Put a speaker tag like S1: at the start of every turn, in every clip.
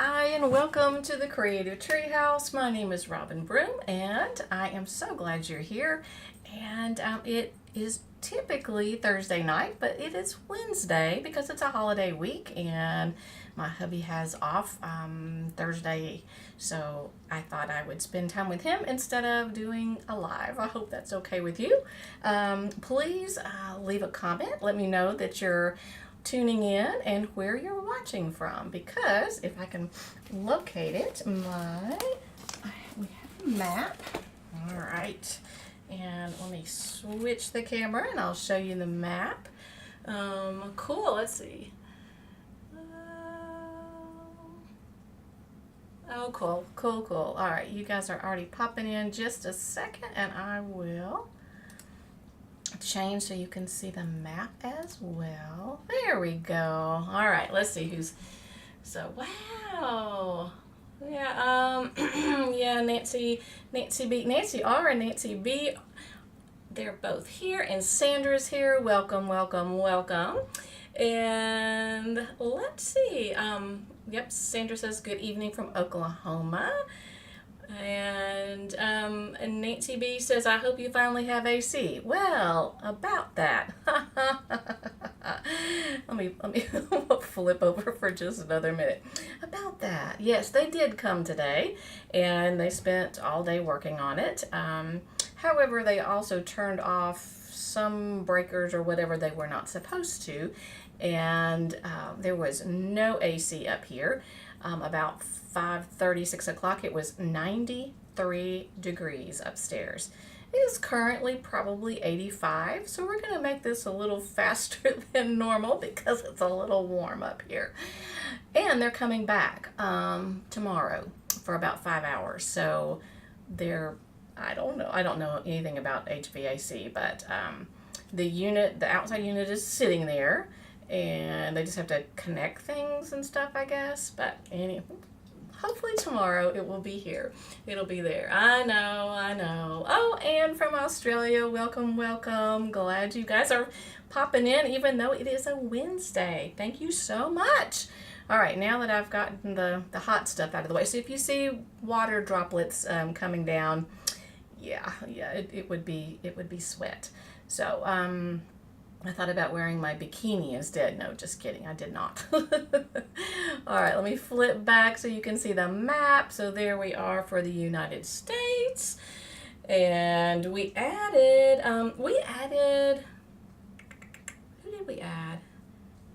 S1: Hi, and welcome to the Creative Treehouse. My name is Robin Broom, and I am so glad you're here. And it is typically Thursday night, but it is Wednesday because it's a holiday week, and my hubby has off Thursday, so I thought I would spend time with him instead of doing a live. I hope that's okay with you. Please leave a comment. Let me know that you're tuning in and where you're watching from, because if I can locate it, we have a map. All right, and let me switch the camera and I'll show you the map. Cool. Let's see. Oh, cool. All right, you guys are already popping in. Just a second, and I will change so you can see the map as well. There we go. All right, let's see who's. So wow. Yeah. Yeah. Nancy R and Nancy B. They're both here, and Sandra's here. Welcome. And let's see. Yep. Sandra says good evening from Oklahoma. And Nancy B says, I hope you finally have AC. Well, about that. let me flip over for just another minute. About that. Yes, they did come today, and they spent all day working on it. However, they also turned off some breakers or whatever they were not supposed to, and there was no AC up here. About 5:30, 6 o'clock, it was 93 degrees upstairs. It is currently probably 85, so we're going to make this a little faster than normal because it's a little warm up here. And they're coming back tomorrow for about 5 hours. So I don't know anything about HVAC, but the outside unit is sitting there, and they just have to connect things and stuff, I guess. But anyway, hopefully tomorrow it will be here. It'll be there. I know. Oh, and from Australia, welcome. Glad you guys are popping in, even though it is a Wednesday. Thank you so much. All right, now that I've gotten the hot stuff out of the way, so if you see water droplets coming down, yeah, it would be sweat. So I thought about wearing my bikini instead. No, just kidding. I did not. All right, let me flip back so you can see the map. So there we are for the United States. And we added, who did we add?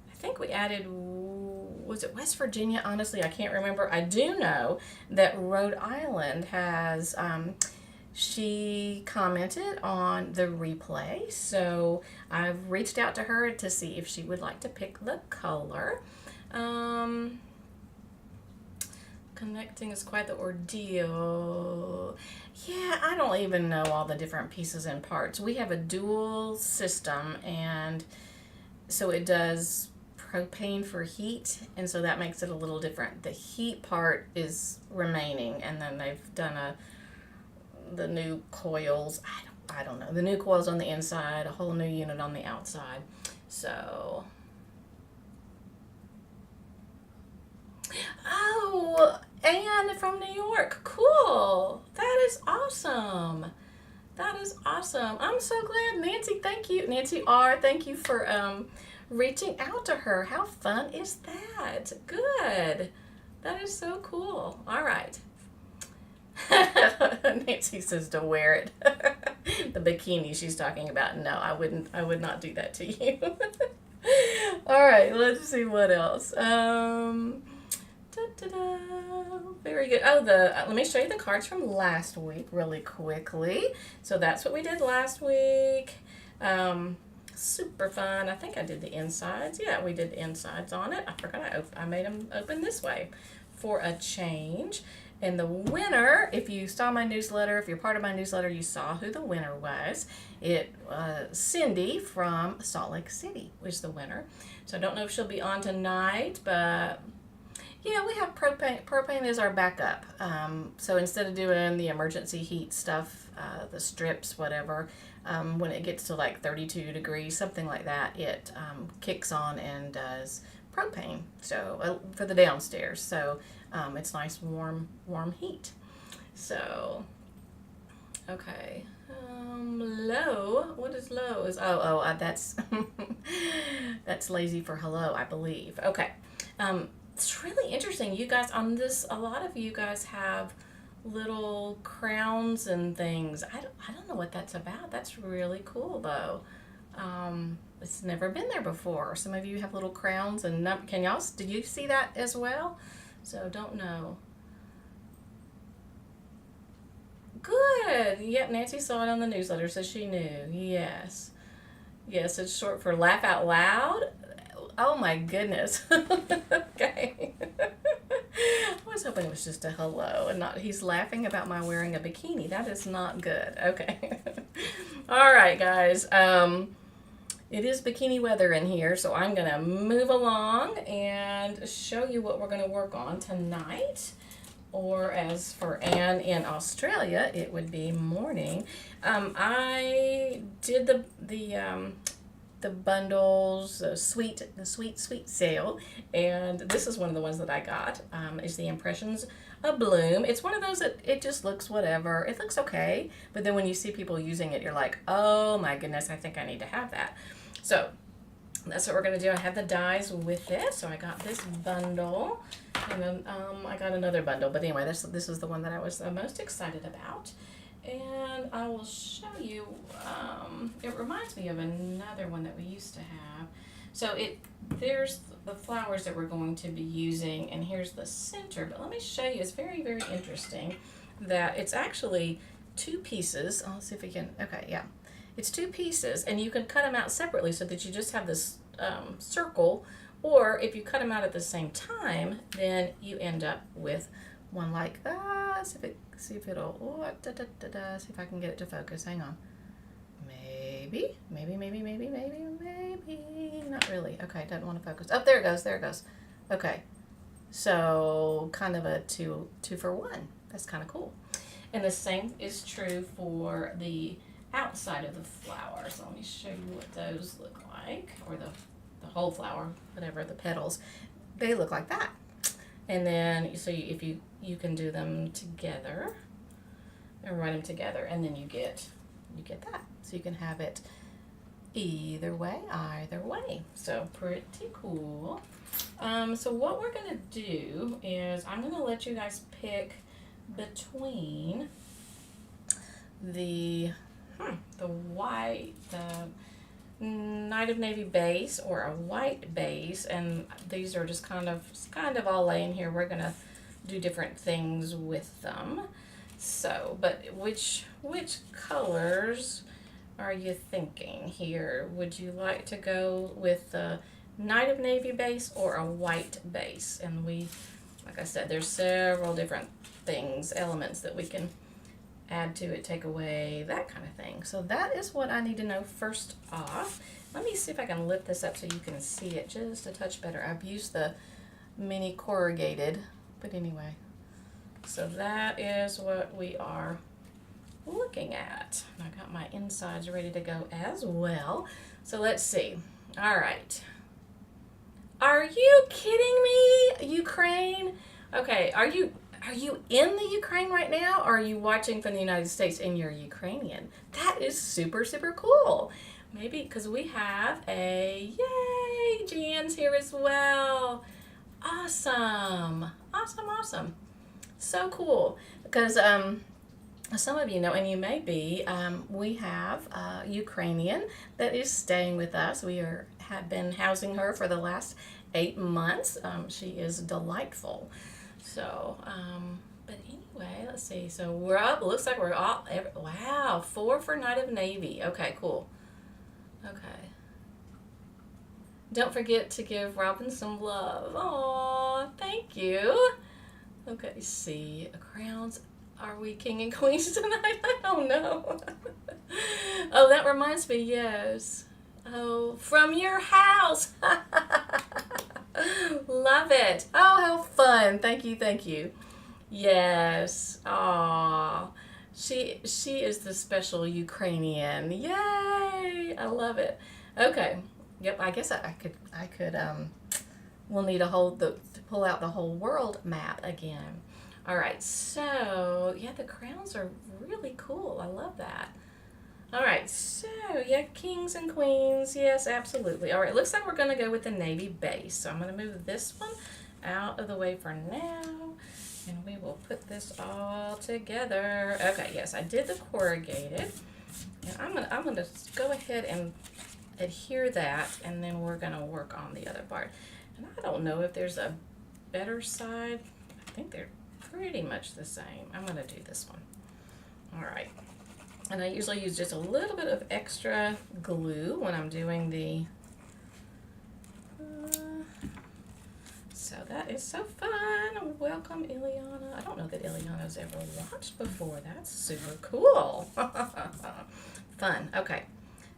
S1: I think we added, was it West Virginia? Honestly, I can't remember. I do know that Rhode Island has, she commented on the replay, so I've reached out to her to see if she would like to pick the color. Connecting is quite the ordeal. Yeah, I don't even know all the different pieces and parts. We have a dual system, and so it does propane for heat, and so that makes it a little different. The heat part is remaining, and then they've done the new coils. I don't know. The new coils on the inside, a whole new unit on the outside. So, oh, Anne from New York. Cool. That is awesome. I'm so glad. Nancy, thank you. Nancy R, thank you for reaching out to her. How fun is that? Good. That is so cool. All right. Nancy says to wear it. The bikini she's talking about. No, I would not do that to you. All right, let's see what else. Very good. Oh, let me show you the cards from last week really quickly. So that's what we did last week. Super fun. I think I did the insides. Yeah, we did the insides on it. I forgot I made them open this way for a change. And the winner, if you saw my newsletter, if you're part of my newsletter, you saw who the winner was. It Cindy from Salt Lake City was the winner. So I don't know if she'll be on tonight, but yeah, we have propane. Propane is our backup. So instead of doing the emergency heat stuff, the strips, whatever, when it gets to like 32 degrees, something like that, it kicks on and does propane, so for the downstairs. So it's nice warm heat. So okay. Low. What is low? That's that's lazy for hello, I believe. Okay. It's really interesting. You guys on this. A lot of you guys have little crowns and things. I don't know what that's about. That's really cool though. It's never been there before. Some of you have little crowns and can y'all? Did you see that as well? So don't know. Good. Yep, Nancy saw it on the newsletter, so she knew. Yes. Yes, it's short for laugh out loud. Oh my goodness. Okay. I was hoping it was just a hello and not he's laughing about my wearing a bikini. That is not good. Okay. All right, guys. It is bikini weather in here, so I'm going to move along and show you what we're going to work on tonight. Or as for Anne in Australia, it would be morning. I did the bundles, the sweet sale, and this is one of the ones that I got. Is the Impressions Abloom. It's one of those that it just looks whatever. It looks okay, but then when you see people using it, you're like, oh my goodness, I think I need to have that. So that's what we're going to do. I have the dies with it, so I got this bundle, and then I got another bundle, but anyway, this is the one that I was the most excited about, and I will show you, it reminds me of another one that we used to have. So there's the flowers that we're going to be using, and here's the center, but let me show you, it's very, very interesting that it's actually two pieces. I'll see if we can, okay, yeah. It's two pieces, and you can cut them out separately so that you just have this circle, or if you cut them out at the same time, then you end up with one like that. See if it'll, see if I can get it to focus. Hang on. Maybe, not really. Okay, doesn't want to focus. Oh, there it goes. Okay, so kind of a two for one. That's kind of cool. And the same is true for the outside of the flower. So let me show you what those look like, or the whole flower, whatever, the petals. They look like that. And then, so if you can do them together and run them together, and then you get that. So you can have it either way. So pretty cool. So what we're gonna do is I'm gonna let you guys pick between the white, the Night of Navy base or a white base, and these are just kind of all laying here. We're gonna do different things with them. So, but which colors are you thinking here? Would you like to go with the Night of Navy base or a white base? And like I said, there's several different elements that we can add to it, take away, that kind of thing. So that is what I need to know first off. Let me see if I can lift this up so you can see it just a touch better. I've used the mini corrugated, but anyway. So that is what we are looking at. I got my insides ready to go as well. So let's see. All right. Are you kidding me, Ukraine? Okay, are you in the Ukraine right now, or are you watching from the United States and you're Ukrainian? That is super, super cool. Maybe because we have yay, Jan's here as well. Awesome. So cool. Because some of you know, and you may be, we have a Ukrainian that is staying with us. We have been housing her for the last 8 months. She is delightful. So, but anyway, let's see. So we're up. Looks like we're all, wow, 4 for Night of Navy. Okay, cool. Okay. Don't forget to give Robin some love. Aw, thank you. Okay, see, crowns. Are we king and queens tonight? I don't know. Oh, that reminds me, yes. Oh, from your house. Love it. Oh, how fun. Thank you. Yes. Aw. She is the special Ukrainian. Yay. I love it. Okay. Yep, I guess I could we'll need to pull out the whole world map again. All right, so yeah, the crowns are really cool. I love that. All right, so yeah, kings and queens. Yes, absolutely. All right, looks like we're going to go with the navy base. So I'm going to move this one out of the way for now. And we will put this all together. Okay, yes, I did the corrugated. And I'm gonna go ahead and adhere that, and then we're gonna work on the other part. And I don't know if there's a better side. I think they're pretty much the same. I'm gonna do this one. All right. And I usually use just a little bit of extra glue when I'm doing the so that is so fun. Welcome, Ileana. I don't know that Ileana's ever watched before. That's super cool. Fun. Okay.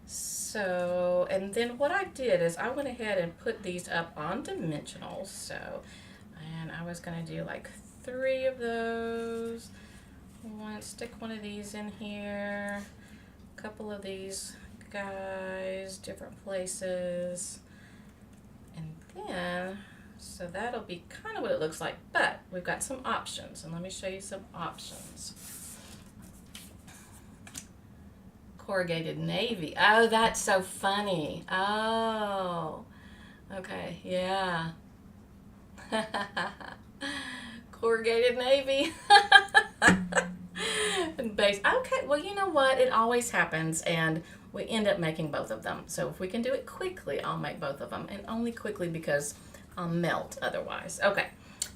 S1: So, and then what I did is I went ahead and put these up on dimensionals. So, and I was going to do like 3 of those. Stick one of these in here. A couple of these guys, different places. And then, so that'll be kind of what it looks like. But we've got some options. And let me show you some options. Corrugated navy. Oh, that's so funny. Oh, okay, yeah. Corrugated navy. And base. Okay, well, you know what? It always happens, and we end up making both of them. So if we can do it quickly, I'll make both of them, and only quickly because I'll melt otherwise. Okay,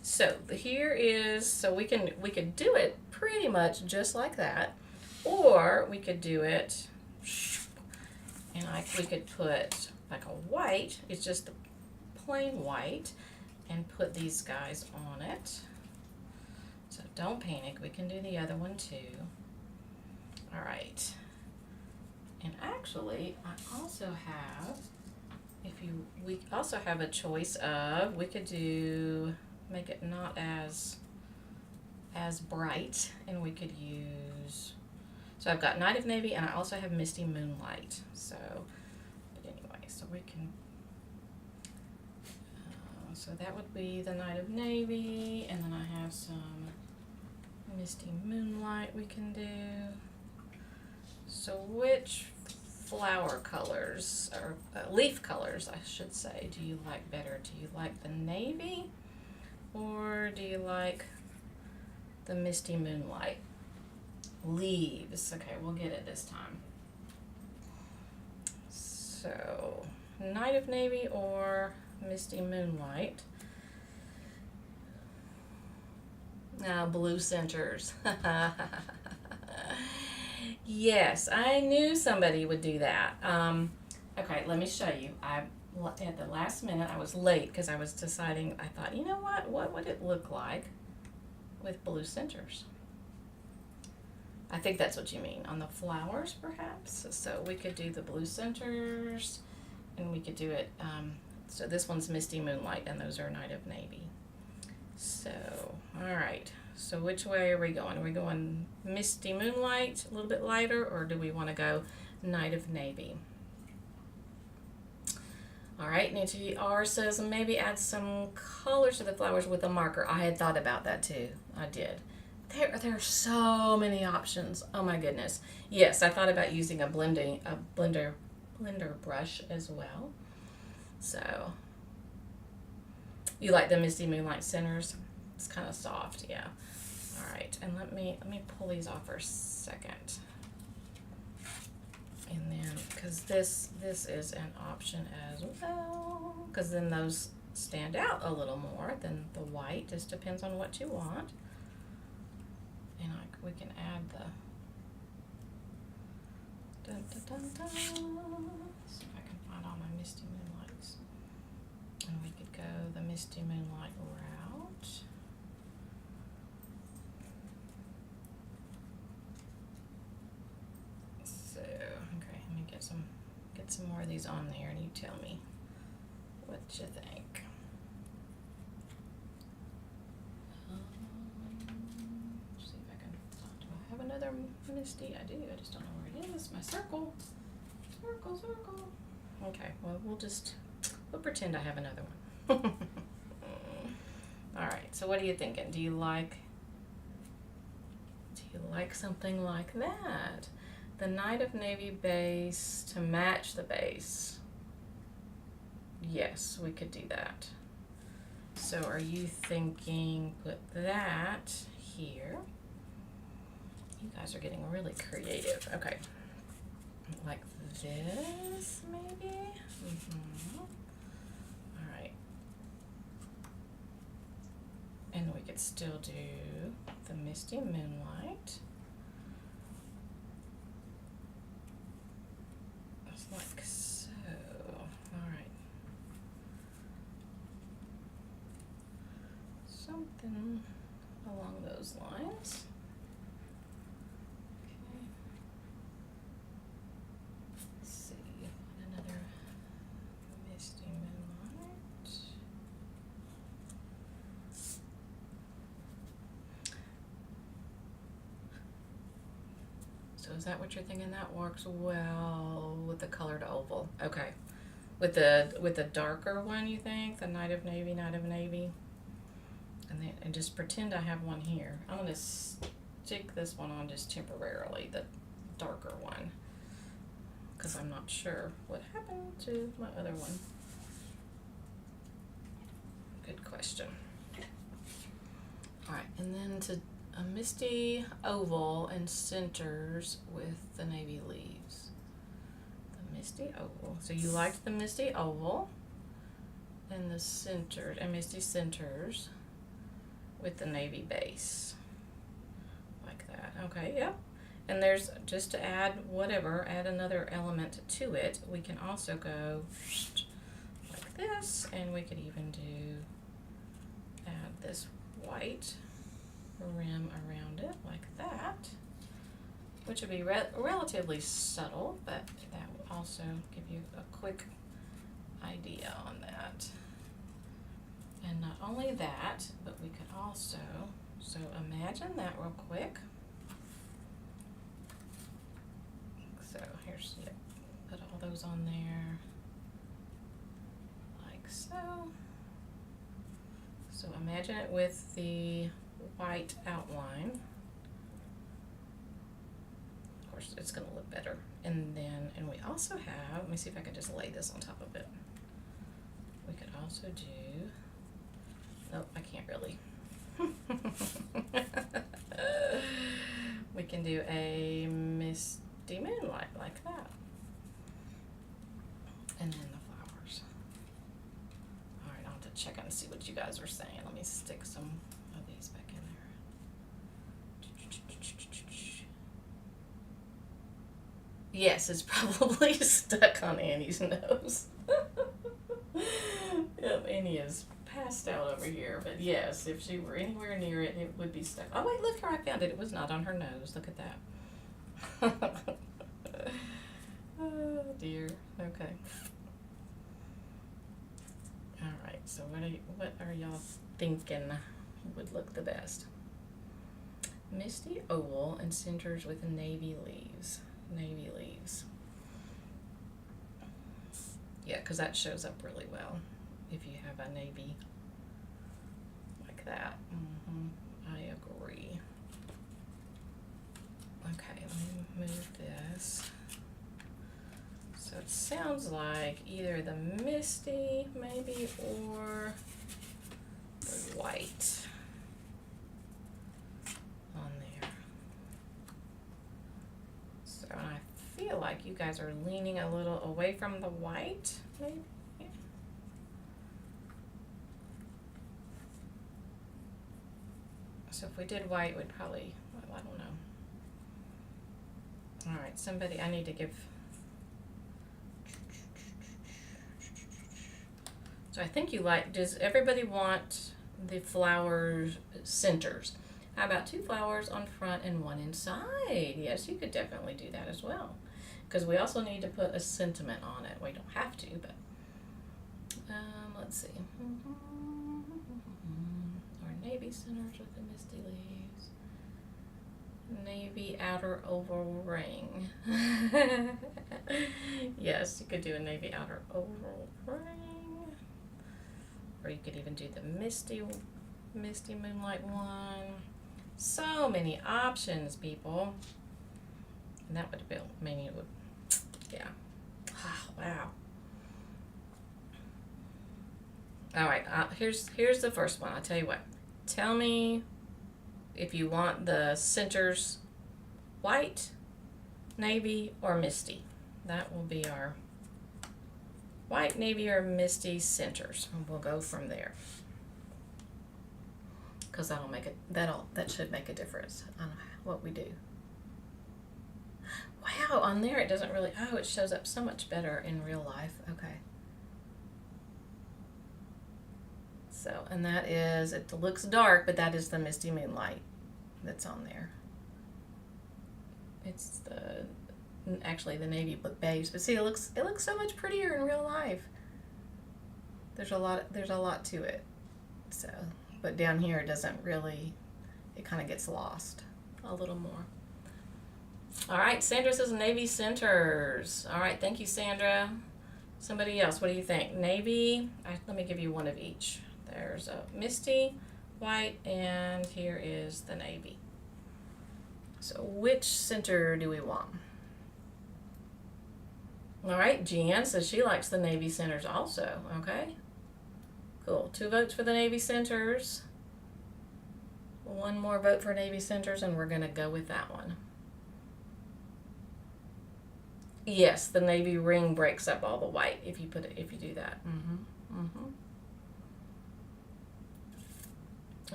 S1: so here is, so we could do it pretty much just like that. Or we could do it, and we could put like a white, it's just the plain white, and put these guys on it. So don't panic, we can do the other one too. All right. And actually, I also have, we also have a choice of, we could make it not as bright, and we could use, so I've got Night of Navy, and I also have Misty Moonlight. So, but anyway, so we can, so that would be the Night of Navy, and then I have some Misty Moonlight we can do. So which flower colors, or leaf colors, I should say, do you like better? Do you like the navy, or do you like the Misty Moonlight? Leaves. Okay, we'll get it this time. So, Night of Navy or Misty Moonlight. Now, blue centers. Yes, I knew somebody would do that. Okay, let me show you. At the last minute, I was late because I was deciding, I thought, you know what would it look like with blue centers? I think that's what you mean, on the flowers perhaps. So we could do the blue centers, and we could do it, so this one's Misty Moonlight, and those are Night of Navy. So, all right, so which way are we going? Are we going Misty Moonlight, a little bit lighter, or do we want to go Night of Navy? All right, Nancy R says maybe add some colors to the flowers with a marker. I had thought about that too. I did. There are so many options. Oh my goodness. Yes, I thought about using a blender brush as well. So, you like the Misty Moonlight centers? It's kind of soft, yeah. All right, and let me pull these off for a second. And then, because this is an option as well, because then those stand out a little more than the white. Just depends on what you want. And we can add the dun, dun, dun, dun. See if I can find all my Misty Moonlights. And we could go the Misty Moonlight route. So, okay, let me get some more of these on there, and you tell me what you think. See if I can. Do I have another Misty? I do. I just don't know where it is. My circle. Circle. Okay. Well, we'll pretend I have another one. All right, so what are you thinking? Do you like something like that? The Night of Navy base to match the base. Yes, we could do that. So are you thinking put that here? You guys are getting really creative. Okay. Like this, maybe? All right. And we could still do the Misty Moonlight. Just like so. All right. Something along those lines. Okay. Let's see. Another Misty Moonlight. So is that what you're thinking? That works well with the colored oval. Okay. With the darker one, you think? The Night of Navy, Night of Navy? And just pretend I have one here. I'm going to stick this one on just temporarily, the darker one, because I'm not sure what happened to my other one. Good question. All right, and then to a Misty Oval and centers with the navy leaves. The Misty Oval. So you liked the Misty Oval and the centered and Misty centers with the navy base, like that. Okay, yep. And there's, just to add whatever, add another element to it, we can also go like this, and we could even do, add this white rim around it like that, which would be relatively subtle, but that will also give you a quick idea on that. And not only that, but we could also, so imagine that real quick. So here's, yep, put all those on there, like so. So imagine it with the white outline. Of course, it's going to look better. And then, and we also have, let me see if I can just lay this on top of it. We could also do, nope, I can't really. We can do a Misty Moonlight like that. And then the flowers. All right, I'll have to check and see what you guys are saying. Let me stick some of these back in there. Yes, it's probably stuck on Annie's nose. Yep, Annie is passed out over here, but yes, if she were anywhere near it, it would be stuck. Oh wait, look here, I found it. It was not on her nose. Look at that. Oh dear. Okay. All right. So what are y'all thinking would look the best? Misty Oval and centers with navy leaves. Navy leaves. Yeah, because that shows up really well if you have a navy like that. I agree. Okay, let me move this. So it sounds like either the Misty maybe or the white on there. So I feel like you guys are leaning a little away from the white, maybe. So if we did white, we'd probably, well, I don't know. All right, somebody, I need to give, so I think you like, does everybody want the flowers centers? How about 2 flowers on front and 1 inside? Yes, you could definitely do that as well. Because we also need to put a sentiment on it. We don't have to, but let's see. Or navy centers with the misty leaves. Navy outer oval ring. Yes, you could do a navy outer oval ring. Or you could even do the misty Misty Moonlight one. So many options, people. And that would be, maybe it would, yeah. Oh, wow. All right, here's the first one. I'll tell you what. Tell me if you want the centers white, navy, or misty. That will be our white, navy, or misty centers. And we'll go from there. Because that'll make it, that should make a difference on what we do. Wow, on there it doesn't really, oh, it shows up so much better in real life. Okay. So, and that is, it looks dark, but that is the Misty Moonlight that's on there. It's actually the navy base, but see, it looks so much prettier in real life. There's a lot to it. So, but down here it doesn't really, it kind of gets lost a little more. All right, Sandra says navy centers. All right, thank you, Sandra. Somebody else, what do you think? Navy, let me give you one of each. There's a misty, white, and here is the navy. So which center do we want? All right, Jan says she likes the navy centers also. Okay, cool. 2 votes for the navy centers. 1 more vote for navy centers, and we're going to go with that one. Yes, the navy ring breaks up all the white if you do that.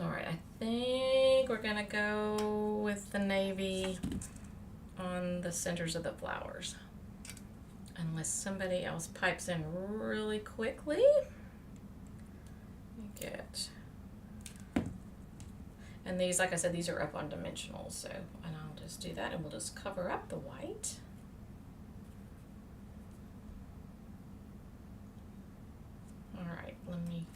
S1: All right, I think we're gonna go with the navy on the centers of the flowers. Unless somebody else pipes in really quickly. And these, like I said, these are up on dimensionals, so, and I'll just do that and we'll just cover up the white. All right, let me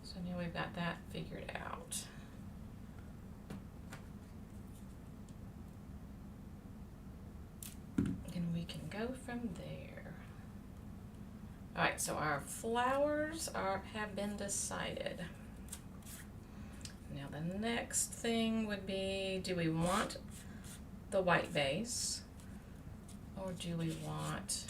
S1: So now we've got that figured out. And we can go from there. All right, so our flowers have been decided. Now the next thing would be, do we want the white base, or do we want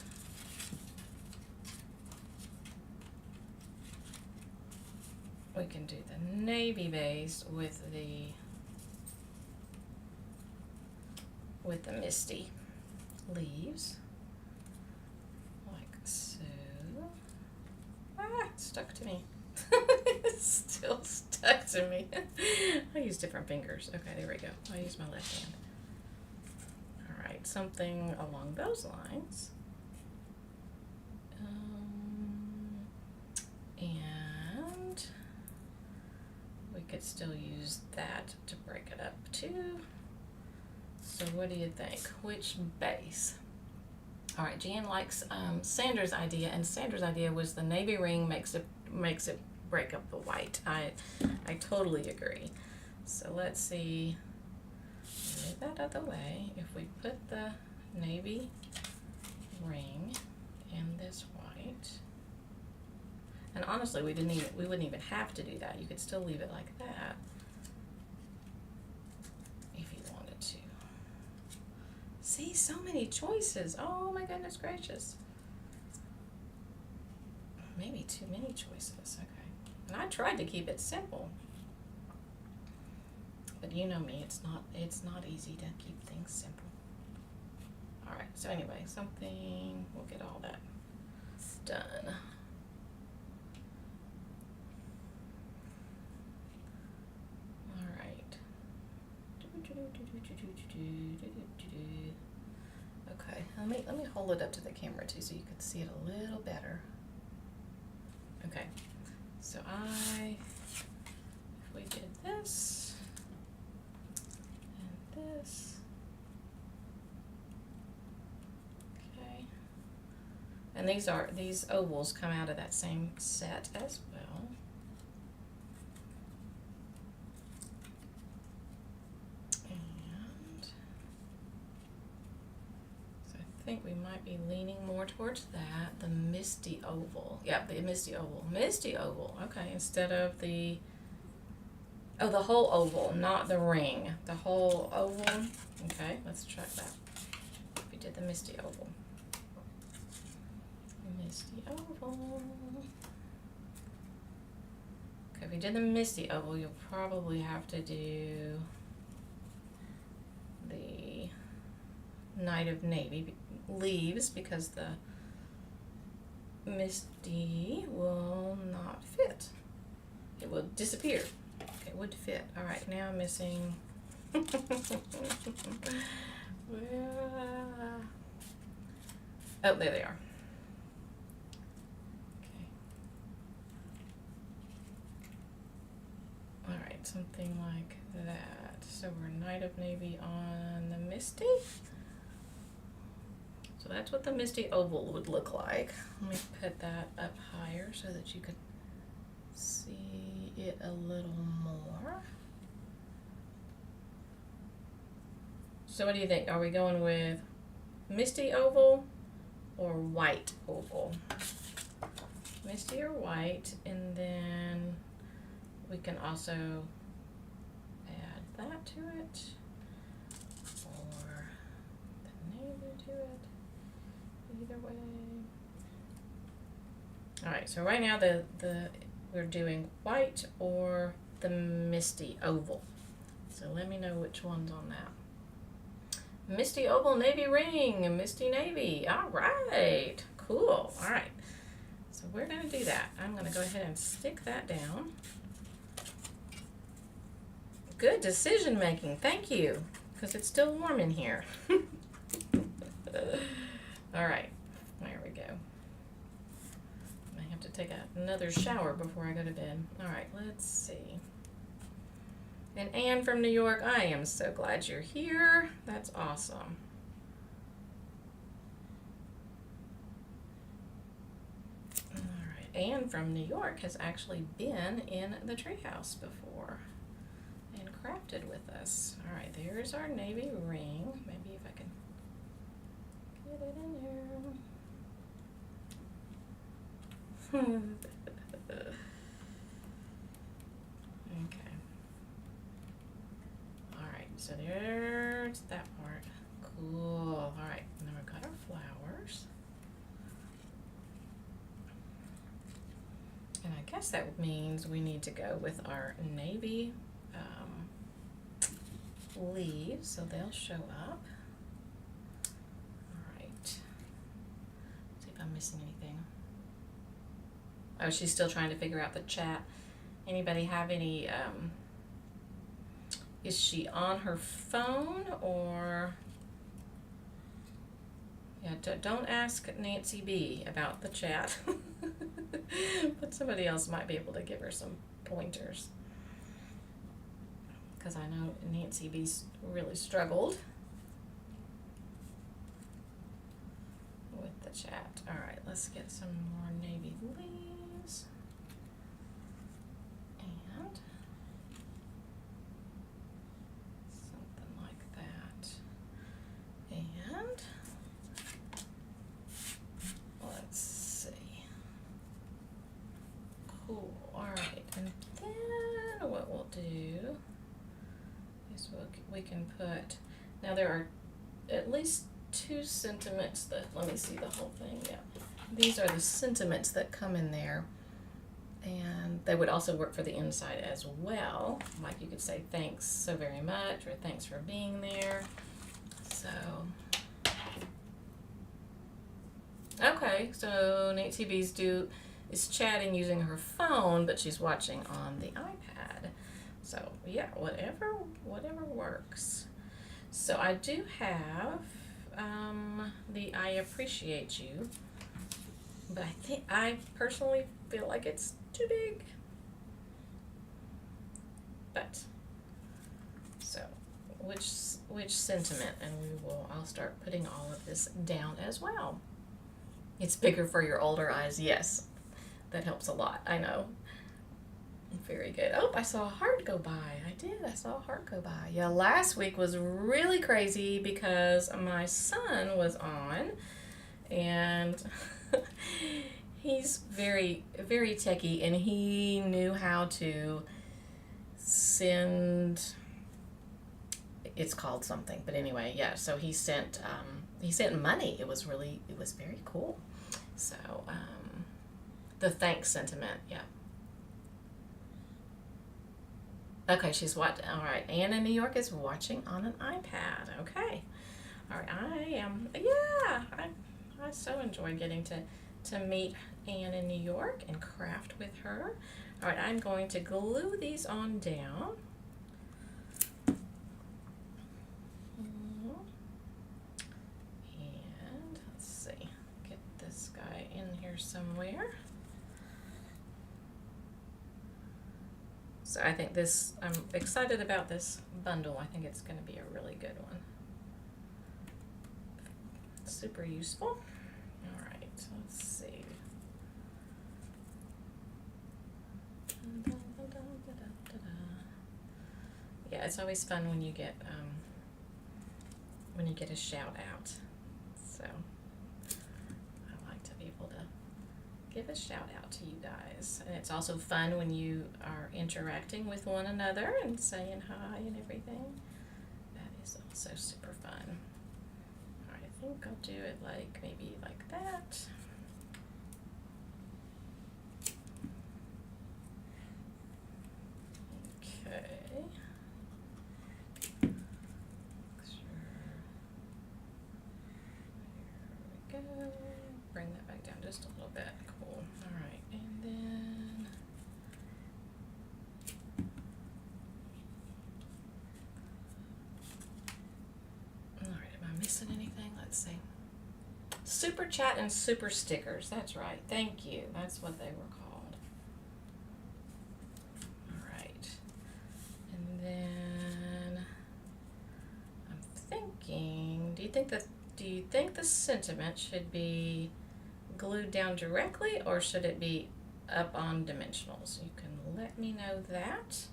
S1: we can do the navy base with the misty leaves, like so. Ah, it's stuck to me. It's still stuck to me. I use different fingers. Okay, there we go. I use my left hand. All right, something along those lines. And we could still use that to break it up too. So what do you think? Which base? All right, Jan likes Sandra's idea, and Sandra's idea was the navy ring makes it break up the white. I totally agree. So let's see. Move that out of the way. If we put the navy ring in this white, and honestly, we wouldn't even have to do that. You could still leave it like that if you wanted to. See, so many choices. Oh my goodness gracious. Maybe too many choices. Okay. And I tried to keep it simple. But you know me, it's not easy to keep things simple. All right, so anyway, we'll get all that done. All right. Okay, let me hold it up to the camera too so you can see it a little better. Okay, so if we did this and this, okay, and these ovals come out of that same set as well. And so I think we might be leaning more towards that. The Misty Oval. Yeah, the Misty Oval. Misty Oval. Okay, instead of the... Oh, the whole oval, not the ring. The whole oval. Okay, let's try that. We did the Misty Oval. Misty Oval. Okay, if we did the Misty Oval, you'll probably have to do the Knight of Navy leaves because the Misty will not fit. It will disappear. Okay, it would fit. All right, now I'm missing. Oh, there they are. Okay. All right, something like that. So we're Knight of Navy on the Misty. So that's what the Misty Oval would look like. Let me put that up higher so that you can see it a little more. So what do you think? Are we going with Misty Oval or white oval? Misty or white, and then we can also add that to it, or the navy to it, either way. All right, so right now we're doing white or the Misty Oval. So let me know which one's on that. Misty Oval Navy Ring, Misty Navy. All right, cool. All right, so we're gonna do that. I'm gonna go ahead and stick that down. Good decision making, thank you, because it's still warm in here. All right, there we go. I have to take another shower before I go to bed. All right, let's see. And Anne from New York, I am so glad you're here. That's awesome. All right, Anne from New York has actually been in the Treehouse before and crafted with us. All right, there's our navy ring. Maybe if I can get it in there. Okay. Alright, so there's that part. Cool. Alright, now we've got our flowers. And I guess that means we need to go with our navy leaves, so they'll show up. Alright. See if I'm missing anything. Oh, she's still trying to figure out the chat. Anybody have any, is she on her phone or, yeah, don't ask Nancy B about the chat, but somebody else might be able to give her some pointers, because I know Nancy B's really struggled with the chat. All right, let's get some more navy leaves. And something like that. And let's see. Cool. All right, and then what we'll do is we can put, now there are at least two sentiments that, let me see the whole thing, yeah. These are the sentiments that come in there, and they would also work for the inside as well. Like you could say thanks so very much, or thanks for being there. So, okay, so Nancy B's is chatting using her phone, but she's watching on the iPad. So yeah, whatever works. So I do have the I appreciate you, but I personally feel like it's too big. But so which sentiment, and I'll start putting all of this down as well. It's bigger for your older eyes, yes. That helps a lot, I know. Very good. Oh, I saw a heart go by. I did. I saw a heart go by. Yeah, last week was really crazy because my son was on, and he's very, very techie, and he knew how to send. It's called something, but anyway, yeah. So he sent money. It was very cool. So the thanks sentiment, yeah. Okay, she's watching. All right, Anne in New York is watching on an iPad. Okay, all right. I am. Yeah, I so enjoy getting to meet Anne in New York and craft with her. All right, I'm going to glue these on down. And let's see, get this guy in here somewhere. So I think I'm excited about this bundle. I think it's going to be a really good one. Super useful. All right, so let's see. Yeah, it's always fun when you get a shout out. So I like to be able to give a shout out to you guys. And it's also fun when you are interacting with one another and saying hi and everything. That is also super fun. All right, I think I'll do it maybe like that. Okay. Here we go. Bring that back down just a little bit. Cool. All right, and then all right, am I missing anything? Let's see. Super chat and super stickers. That's right. Thank you. That's what they were called. All right, and then I'm thinking. Do you think the sentiment should be glued down directly, or should it be up on dimensionals? You can let me know that.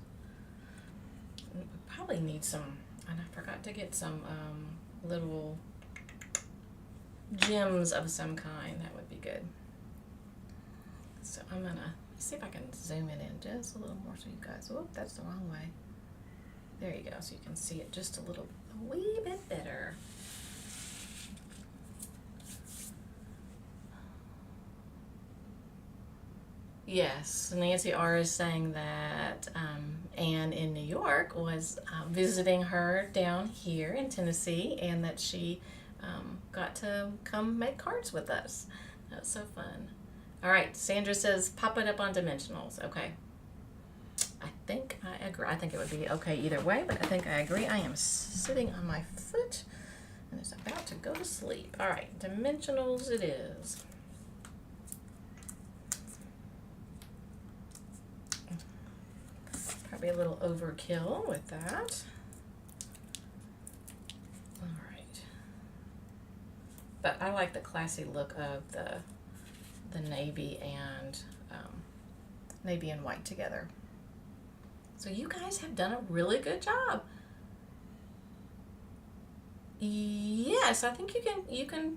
S1: We probably need some, and I forgot to get some little gems of some kind. That would be good. So I'm gonna see if I can zoom it in just a little more so you guys, whoop, that's the wrong way. There you go, so you can see it just a wee bit better. Yes, Nancy R. is saying that Anne in New York was visiting her down here in Tennessee, and that she got to come make cards with us. That was so fun. All right, Sandra says pop it up on dimensionals. Okay. I think I agree. I think it would be okay either way, but I think I agree. I am sitting on my foot and it's about to go to sleep. All right, dimensionals it is. Probably a little overkill with that. All right. But I like the classy look of the navy and white together. So you guys have done a really good job. Yes, I think you can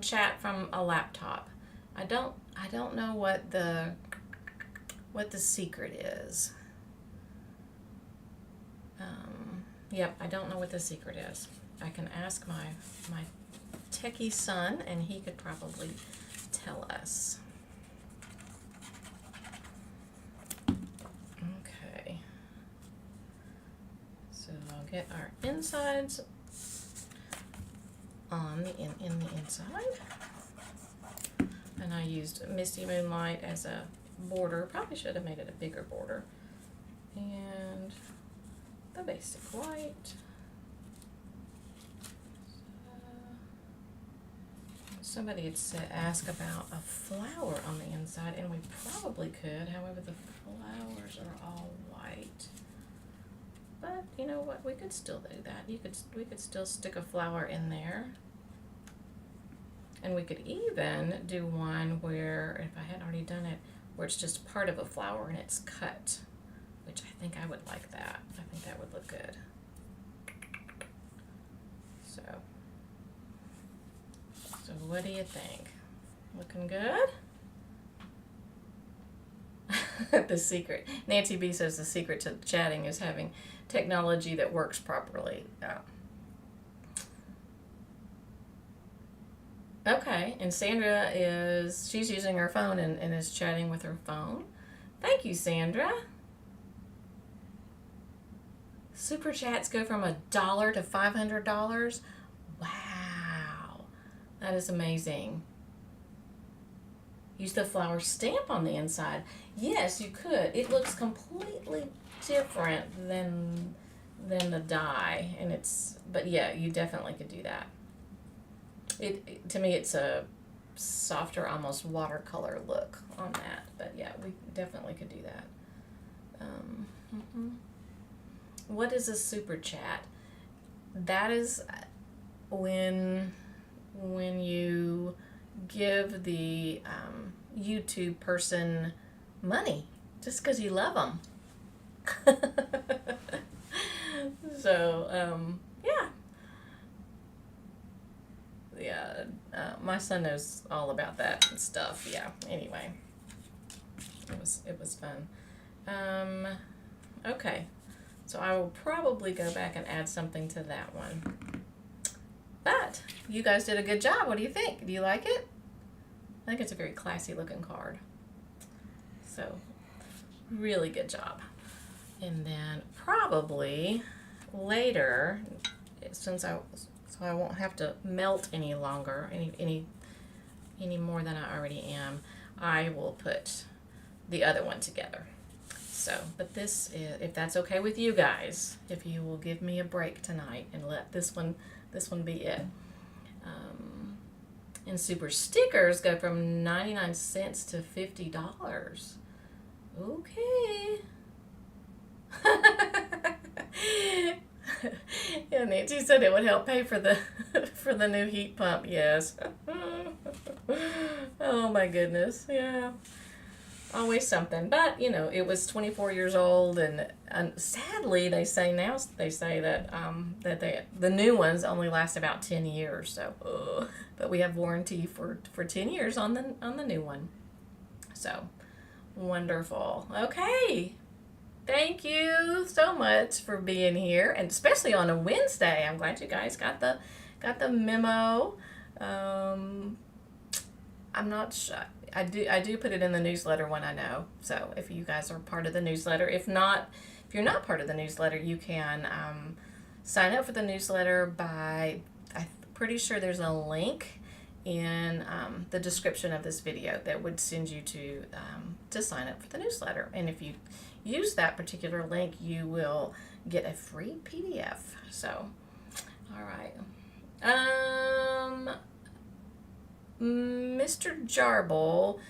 S1: chat from a laptop. I don't know what the secret is. Yep, I don't know what the secret is. I can ask my techie son, and he could probably tell us. Okay. So I'll get our insides on in the inside, and I used Misty Moonlight as a border. Probably should have made it a bigger border. And the basic white. Somebody had asked about a flower on the inside, and we probably could. However, the flowers are all white. But you know what? We could still do that. We could still stick a flower in there. And we could even do one where, if I hadn't already done it, where it's just part of a flower and it's cut. which I think I would like that. I think that would look good. So what do you think? Looking good? The secret. Nancy B says the secret to chatting is having technology that works properly. Okay, and Sandra she's using her phone and is chatting with her phone. Thank you, Sandra. Super chats go from $1 to $500. Wow, that is amazing. Use the flower stamp on the inside. Yes, you could. It looks completely different than the die, and but yeah, you definitely could do that. To me, it's a softer, almost watercolor look on that. But yeah, we definitely could do that. What is a super chat? That is when you give the YouTube person money just because you love them. So my son knows all about that stuff. Yeah. Anyway, it was fun. Okay, so I will probably go back and add something to that one. But you guys did a good job. What do you think? Do you like it? I think it's a very classy looking card. So really good job. And then probably later, so I won't have to melt any longer, any more than I already am, I will put the other one together. So, but this is, if that's okay with you guys, if you will give me a break tonight and let this one be it. And super stickers go from 99 cents to $50. Okay. Yeah, Nancy said it would help pay for the new heat pump. Yes. Oh my goodness. Yeah. Always something. But it was 24 years old, and sadly they say that the new ones only last about 10 years. So, but we have warranty for 10 years on the new one. So wonderful. Okay. Thank you so much for being here, and especially on a Wednesday. I'm glad you guys got the memo. I'm not sure. I do put it in the newsletter when I know. So if you guys are part of the newsletter, if you're not part of the newsletter, you can sign up for the newsletter by. I'm pretty sure there's a link in the description of this video that would send you to sign up for the newsletter. And if you use that particular link, you will get a free PDF. So, all right. Mr. Jarble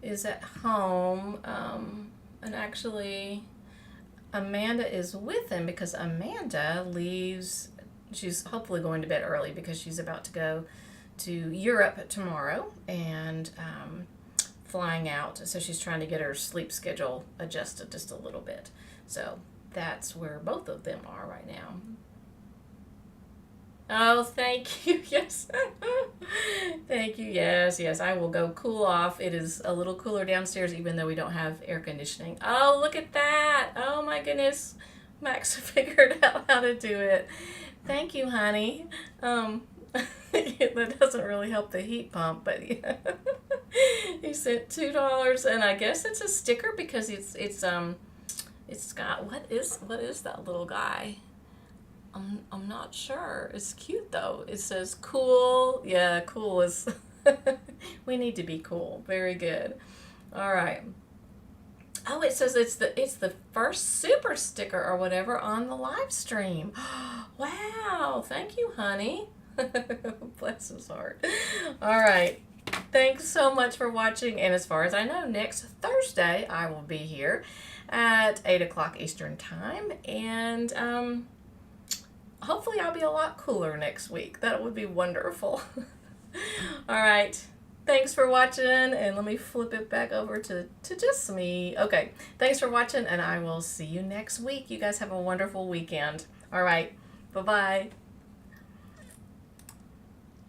S1: is at home, and actually Amanda is with him because Amanda leaves. She's hopefully going to bed early because she's about to go to Europe tomorrow and flying out. So she's trying to get her sleep schedule adjusted just a little bit. So that's where both of them are right now. Oh, thank you. Yes. Thank you. Yes. I will go cool off. It is a little cooler downstairs, even though we don't have air conditioning. Oh, look at that. Oh, my goodness. Max figured out how to do it. Thank you, honey. That doesn't really help the heat pump, but yeah. He sent $2, and I guess it's a sticker because it's got, what is that little guy? I'm not sure. It's cute though. It says cool. Yeah, cool is. We need to be cool. Very good. All right. Oh, it says it's the first super sticker or whatever on the live stream. Wow. Thank you, honey. Bless his heart. All right. Thanks so much for watching. And as far as I know, next Thursday I will be here at 8 o'clock Eastern time, and hopefully I'll be a lot cooler next week. That would be wonderful. All right. Thanks for watching, and let me flip it back over to just me. Okay, thanks for watching, and I will see you next week. You guys have a wonderful weekend. All right, bye-bye.